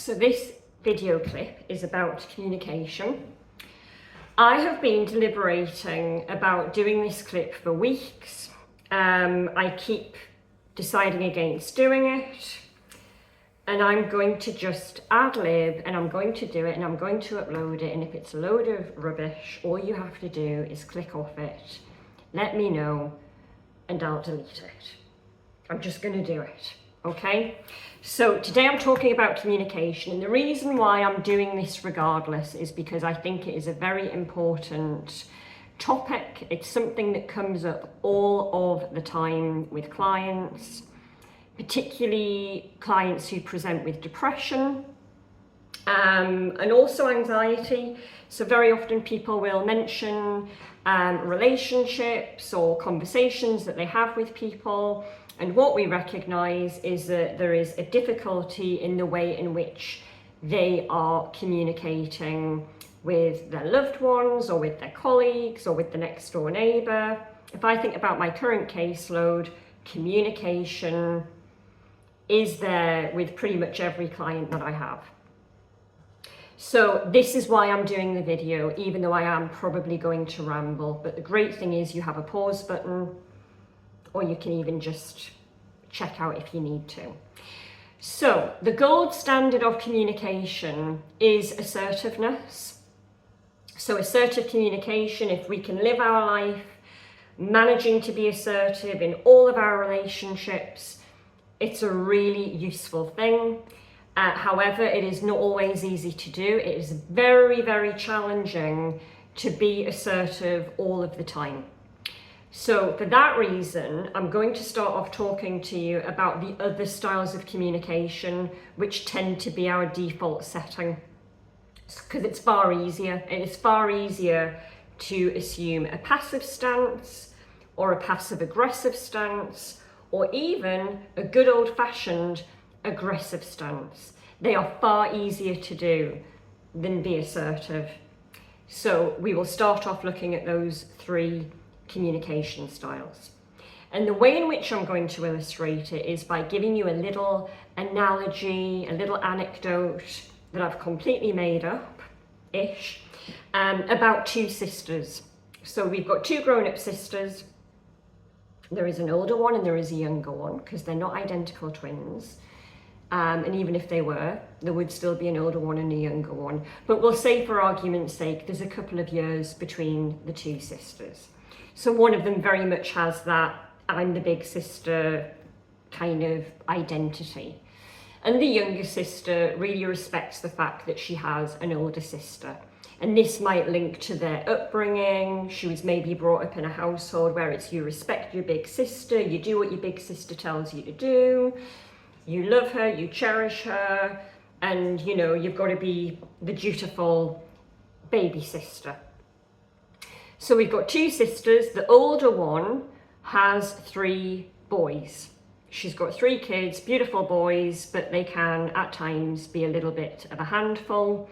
So this video clip is about communication. I have been deliberating about doing this clip for weeks. I keep deciding against doing it, and I'm going to just ad-lib, and I'm going to do it, and I'm going to upload it, and if it's a load of rubbish, all you have to do is click off it, let me know, and I'll delete it. I'm just going to do it, okay? So today I'm talking about communication, and the reason why I'm doing this regardless is because I think it is a very important topic. It's something that comes up all of the time with clients, particularly clients who present with depression and also anxiety. So very often people will mention relationships or conversations that they have with people, and what we recognise is that there is a difficulty in the way in which they are communicating with their loved ones or with their colleagues or with the next door neighbour. If I think about my current caseload, communication is there with pretty much every client that I have. So this is why I'm doing the video, even though I am probably going to ramble. But the great thing is you have a pause button, or you can even just check out if you need to. So the gold standard of communication is assertiveness. So assertive communication, if we can live our life managing to be assertive in all of our relationships, it's a really useful thing. However, it is not always easy to do. It is very, very challenging to be assertive all of the time. So for that reason, I'm going to start off talking to you about the other styles of communication which tend to be our default setting, because it's far easier. It is far easier to assume a passive stance or a passive aggressive stance, or even a good old-fashioned aggressive stance. They are far easier to do than be assertive. So we will start off looking at those three communication styles. And the way in which I'm going to illustrate it is by giving you a little analogy, a little anecdote that I've completely made up-ish, about two sisters. So we've got two grown-up sisters. There is an older one and there is a younger one, because they're not identical twins. And even if they were, there would still be an older one and a younger one. But we'll say, for argument's sake, there's a couple of years between the two sisters. So one of them very much has that I'm the big sister kind of identity. And the younger sister really respects the fact that she has an older sister. And this might link to their upbringing. She was maybe brought up in a household where it's you respect your big sister, you do what your big sister tells you to do, you love her, you cherish her, and you know, you've got to be the dutiful baby sister. So we've got two sisters. The older one has three boys. She's got three kids, beautiful boys, but they can at times be a little bit of a handful.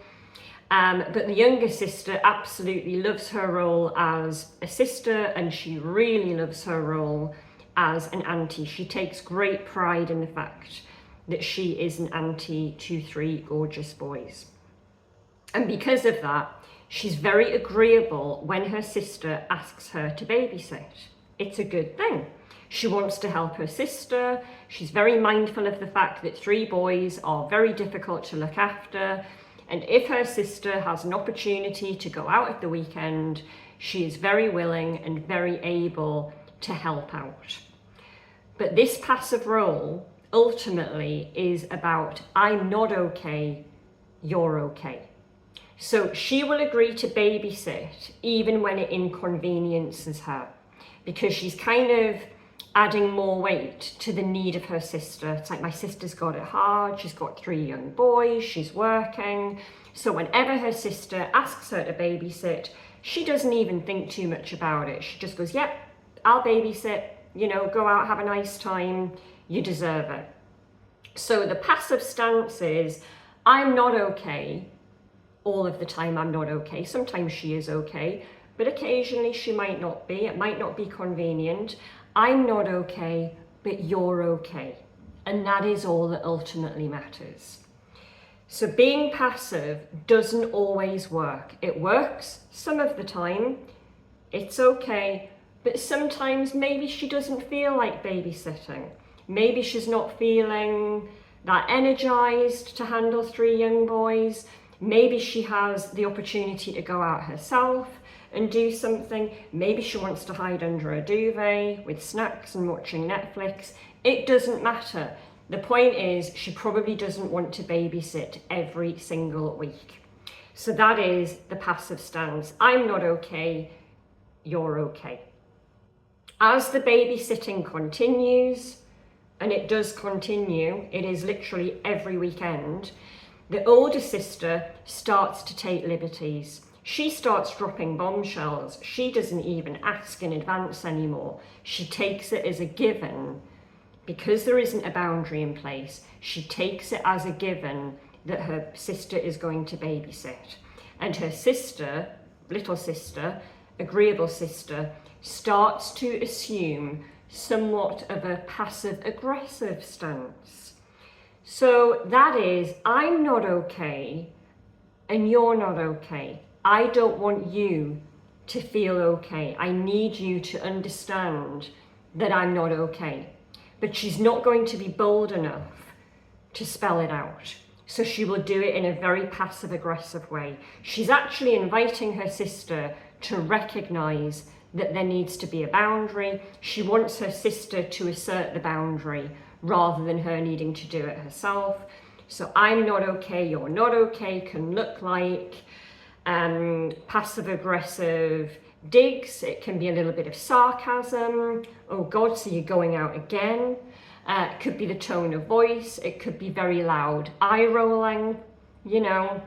But the younger sister absolutely loves her role as a sister, and she really loves her role as an auntie. She takes great pride in the fact that she is an auntie to three gorgeous boys. And because of that, she's very agreeable when her sister asks her to babysit. It's a good thing. She wants to help her sister. She's very mindful of the fact that three boys are very difficult to look after. And if her sister has an opportunity to go out at the weekend, she is very willing and very able to help out. But this passive role ultimately is about I'm not okay, you're okay. So she will agree to babysit even when it inconveniences her, because she's kind of adding more weight to the need of her sister. It's like, my sister's got it hard, she's got three young boys, she's working. So whenever her sister asks her to babysit, she doesn't even think too much about it. She just goes, yep, I'll babysit, you know, go out, have a nice time, you deserve it. So the passive stance is, I'm not okay. All of the time I'm not okay. Sometimes she is okay, but occasionally she might not be. It might not be convenient. I'm not okay, but you're okay. And that is all that ultimately matters. So being passive doesn't always work. It works some of the time, it's okay, but sometimes maybe she doesn't feel like babysitting. Maybe she's not feeling that energized to handle 3 young boys. Maybe she has the opportunity to go out herself and do something. Maybe she wants to hide under a duvet with snacks and watching Netflix. It doesn't matter. The point is, she probably doesn't want to babysit every single week. So that is the passive stance. I'm not okay, you're okay. As the babysitting continues, and it does continue, it is literally every weekend, the older sister starts to take liberties. She starts dropping bombshells. She doesn't even ask in advance anymore. She takes it as a given. Because there isn't a boundary in place, she takes it as a given that her sister is going to babysit. And her sister, little sister, agreeable sister, starts to assume somewhat of a passive-aggressive stance. So that is, I'm not okay and you're not okay. I don't want you to feel okay. I need you to understand that I'm not okay. But she's not going to be bold enough to spell it out. So she will do it in a very passive-aggressive way. She's actually inviting her sister to recognize that there needs to be a boundary. She wants her sister to assert the boundary rather than her needing to do it herself. So I'm not okay, you're not okay can look like passive-aggressive digs. It can be a little bit of sarcasm. Oh God, so you're going out again. It could be the tone of voice. It could be very loud eye rolling, you know,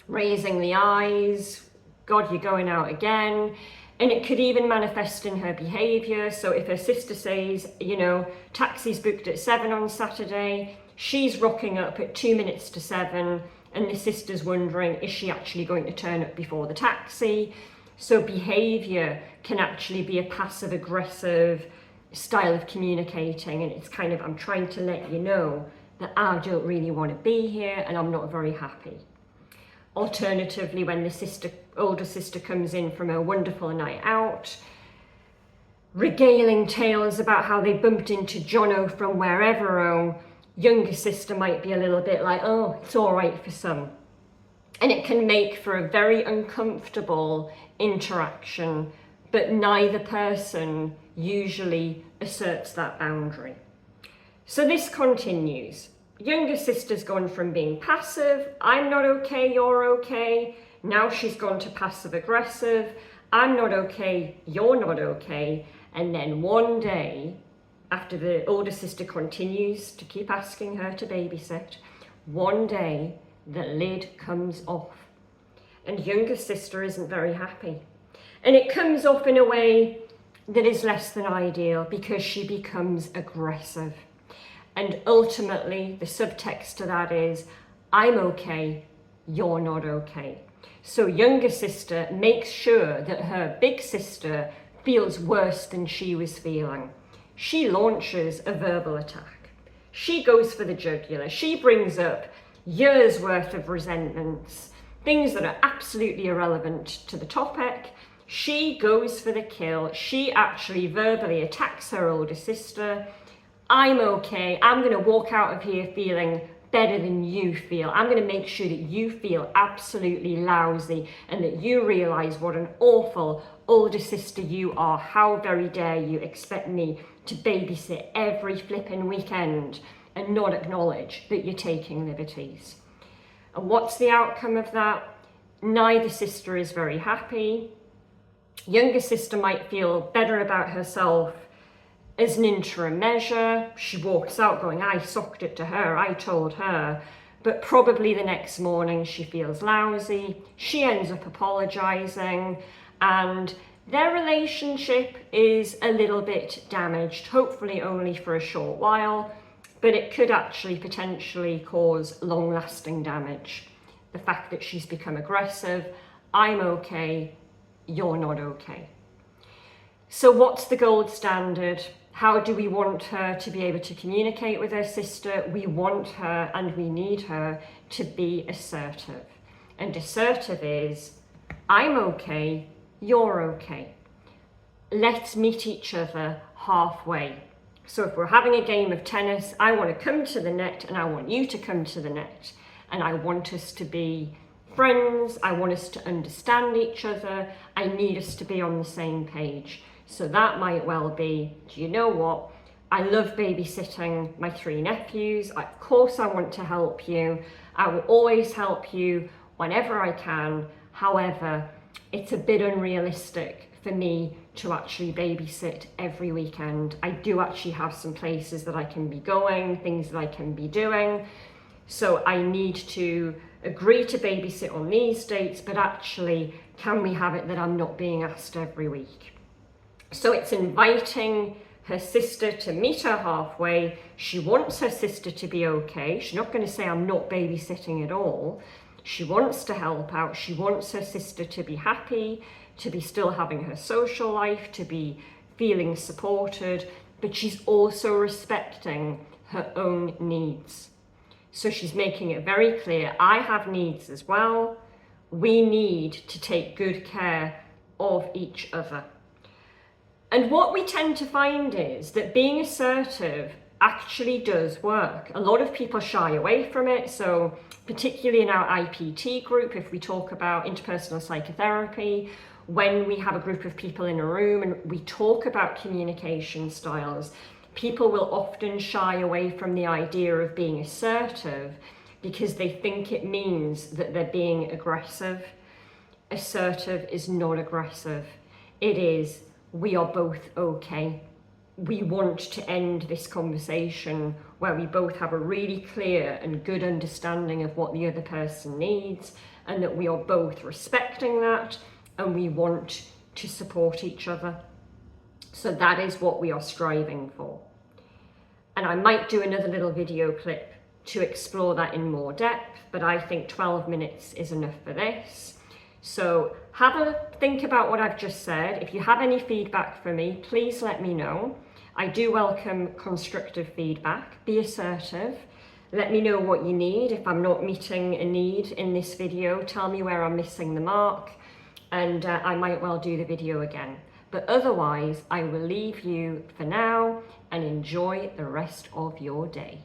raising the eyes. God, you're going out again. And it could even manifest in her behaviour. So if her sister says, you know, taxi's booked at 7 on Saturday, she's rocking up at 2 minutes to 7, and the sister's wondering, is she actually going to turn up before the taxi? So behaviour can actually be a passive-aggressive style of communicating, and it's kind of, I'm trying to let you know that I don't really want to be here and I'm not very happy. Alternatively, when the older sister comes in from a wonderful night out, regaling tales about how they bumped into Jono from wherever, younger sister might be a little bit like, oh, it's all right for some. And it can make for a very uncomfortable interaction, but neither person usually asserts that boundary. So this continues. Younger sister's gone from being passive, I'm not okay, you're okay. Now she's gone to passive-aggressive, I'm not okay, you're not okay. And then one day, after the older sister continues to keep asking her to babysit, one day the lid comes off. And younger sister isn't very happy. And it comes off in a way that is less than ideal because she becomes aggressive. And ultimately, the subtext to that is, I'm okay, you're not okay. So younger sister makes sure that her big sister feels worse than she was feeling. She launches a verbal attack. She goes for the jugular. She brings up years worth of resentments, things that are absolutely irrelevant to the topic. She goes for the kill. She actually verbally attacks her older sister. I'm okay. I'm going to walk out of here feeling better than you feel. I'm going to make sure that you feel absolutely lousy and that you realise what an awful older sister you are. How very dare you expect me to babysit every flipping weekend and not acknowledge that you're taking liberties. And what's the outcome of that? Neither sister is very happy. Younger sister might feel better about herself as an interim measure. She walks out going, I socked it to her, I told her. But probably the next morning she feels lousy. She ends up apologising, and their relationship is a little bit damaged, hopefully only for a short while, but it could actually potentially cause long-lasting damage. The fact that she's become aggressive, I'm okay, you're not okay. So what's the gold standard How do we want her to be able to communicate with her sister? We want her and we need her to be assertive. And assertive is, I'm okay, you're okay. Let's meet each other halfway. So if we're having a game of tennis, I want to come to the net and I want you to come to the net. And I want us to be friends, I want us to understand each other, I need us to be on the same page. So that might well be, do you know what? I love babysitting my 3 nephews. Of course I want to help you. I will always help you whenever I can. However, it's a bit unrealistic for me to actually babysit every weekend. I do actually have some places that I can be going, things that I can be doing. So I need to agree to babysit on these dates, but actually, can we have it that I'm not being asked every week? So it's inviting her sister to meet her halfway. She wants her sister to be okay. She's not going to say, I'm not babysitting at all. She wants to help out. She wants her sister to be happy, to be still having her social life, to be feeling supported, but she's also respecting her own needs. So she's making it very clear, I have needs as well. We need to take good care of each other. And what we tend to find is that being assertive actually does work. A lot of people shy away from it. So particularly in our IPT group, if we talk about interpersonal psychotherapy, when we have a group of people in a room and we talk about communication styles, people will often shy away from the idea of being assertive because they think it means that they're being aggressive. Assertive is not aggressive. It is, we are both okay. We want to end this conversation where we both have a really clear and good understanding of what the other person needs, and that we are both respecting that, and we want to support each other. So that is what we are striving for. And I might do another little video clip to explore that in more depth, but I think 12 minutes is enough for this. So have a think about what I've just said. If you have any feedback for me, please let me know. I do welcome constructive feedback. Be assertive. Let me know what you need. If I'm not meeting a need in this video, tell me where I'm missing the mark, and I might well do the video again. But otherwise, I will leave you for now and enjoy the rest of your day.